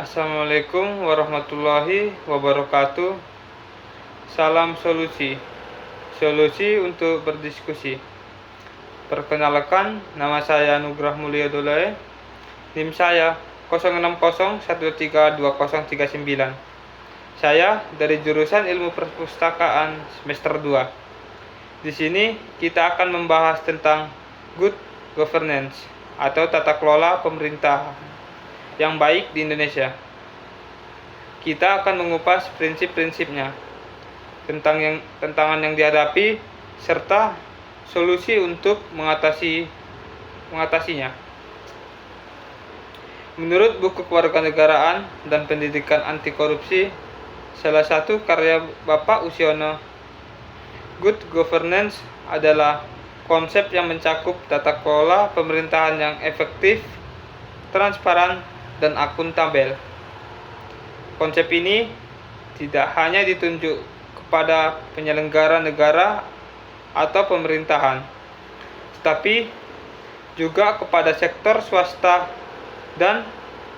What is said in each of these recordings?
Assalamualaikum warahmatullahi wabarakatuh. Salam solusi. Solusi untuk berdiskusi. Perkenalkan, nama saya Nugrah Mulia Dolae. NIM saya 0601320039. Saya dari jurusan Ilmu Perpustakaan semester 2. Di sini kita akan membahas tentang good governance atau tata kelola pemerintah yang baik di Indonesia. Kita akan mengupas prinsip-prinsipnya, tantangan yang dihadapi, serta solusi untuk mengatasinya. Menurut buku Kewarganegaraan dan Pendidikan Anti Korupsi, salah satu karya Bapak Usiono, good governance adalah konsep yang mencakup tata kelola pemerintahan yang efektif, transparan, dan akuntabel. Konsep ini tidak hanya ditunjuk kepada penyelenggara negara atau pemerintahan, tetapi juga kepada sektor swasta dan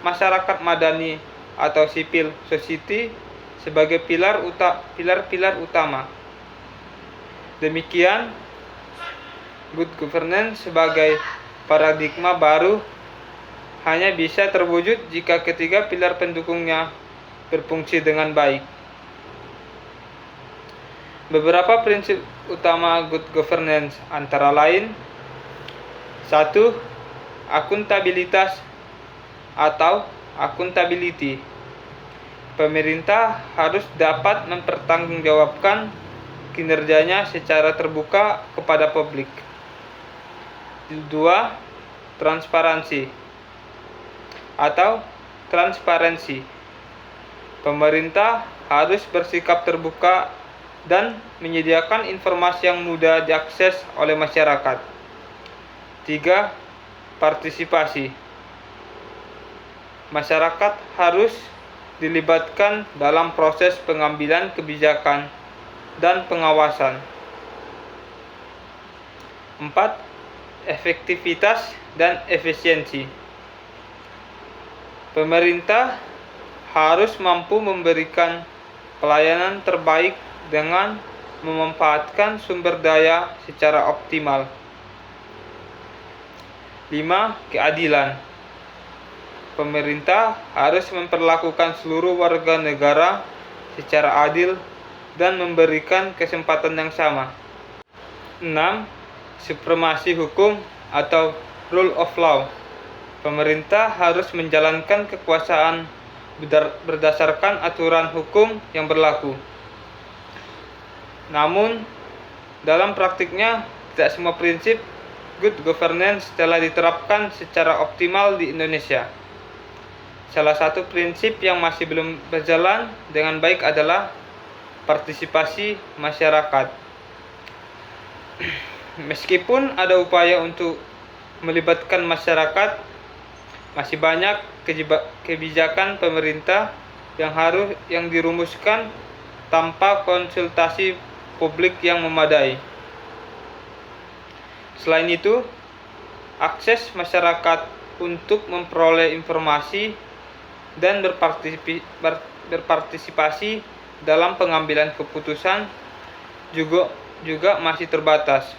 masyarakat madani atau civil society sebagai pilar-pilar utama. Demikian, good governance sebagai paradigma baru hanya bisa terwujud jika ketiga pilar pendukungnya berfungsi dengan baik. Beberapa prinsip utama good governance antara lain: 1. Akuntabilitas atau accountability. Pemerintah harus dapat mempertanggungjawabkan kinerjanya secara terbuka kepada publik. 2. Transparansi atau transparansi. Pemerintah harus bersikap terbuka dan menyediakan informasi yang mudah diakses oleh masyarakat. 3. Partisipasi. Masyarakat harus dilibatkan dalam proses pengambilan kebijakan dan pengawasan. 4. Efektivitas dan efisiensi. Pemerintah harus mampu memberikan pelayanan terbaik dengan memanfaatkan sumber daya secara optimal. 5. Keadilan. Pemerintah harus memperlakukan seluruh warga negara secara adil dan memberikan kesempatan yang sama. 6. Supremasi hukum atau rule of law. Pemerintah harus menjalankan kekuasaan berdasarkan aturan hukum yang berlaku. Namun, dalam praktiknya, tidak semua prinsip good governance telah diterapkan secara optimal di Indonesia. Salah satu prinsip yang masih belum berjalan dengan baik adalah partisipasi masyarakat. Meskipun ada upaya untuk melibatkan masyarakat, masih banyak kebijakan pemerintah yang dirumuskan tanpa konsultasi publik yang memadai. Selain itu, akses masyarakat untuk memperoleh informasi dan berpartisipasi dalam pengambilan keputusan juga masih terbatas.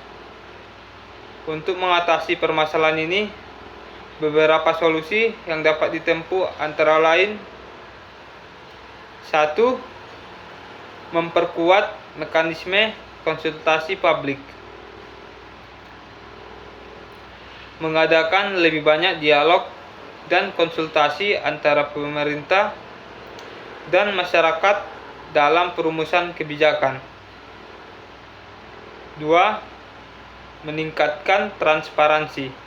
Untuk mengatasi permasalahan ini, beberapa solusi yang dapat ditempuh antara lain: 1. Memperkuat mekanisme konsultasi publik. Mengadakan lebih banyak dialog dan konsultasi antara pemerintah dan masyarakat dalam perumusan kebijakan. 2. Meningkatkan transparansi.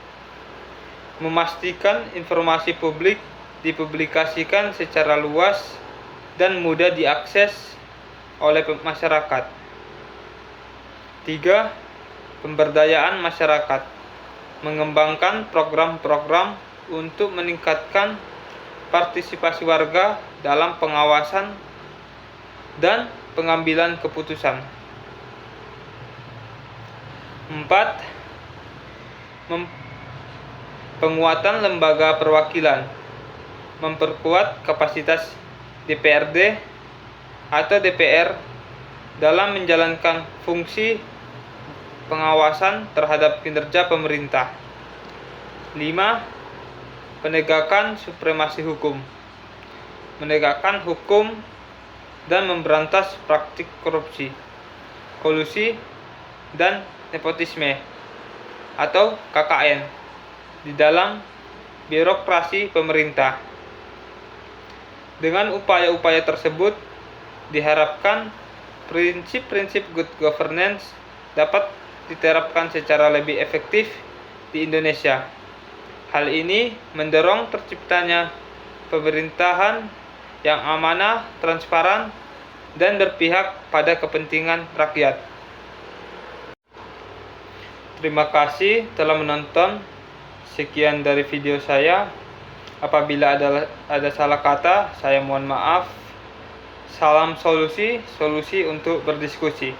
Memastikan informasi publik dipublikasikan secara luas dan mudah diakses oleh masyarakat. 3. Pemberdayaan masyarakat. Mengembangkan program-program untuk meningkatkan partisipasi warga dalam pengawasan dan pengambilan keputusan. 4. Penguatan lembaga perwakilan. memperkuat kapasitas DPRD atau DPR dalam menjalankan fungsi pengawasan terhadap kinerja pemerintah. 5. Penegakan supremasi hukum. Menegakkan hukum dan memberantas praktik korupsi, kolusi, dan nepotisme atau KKN di dalam birokrasi pemerintah. Dengan upaya-upaya tersebut, diharapkan prinsip-prinsip good governance dapat diterapkan secara lebih efektif di Indonesia. Hal ini mendorong terciptanya pemerintahan yang amanah, transparan, dan berpihak pada kepentingan rakyat. Terima kasih telah menonton. Sekian dari video saya. Apabila ada salah kata, saya mohon maaf. Salam solusi untuk berdiskusi.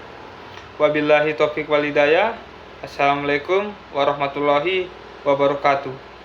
Wabillahi taufiq wal hidayah. Assalamualaikum warahmatullahi wabarakatuh.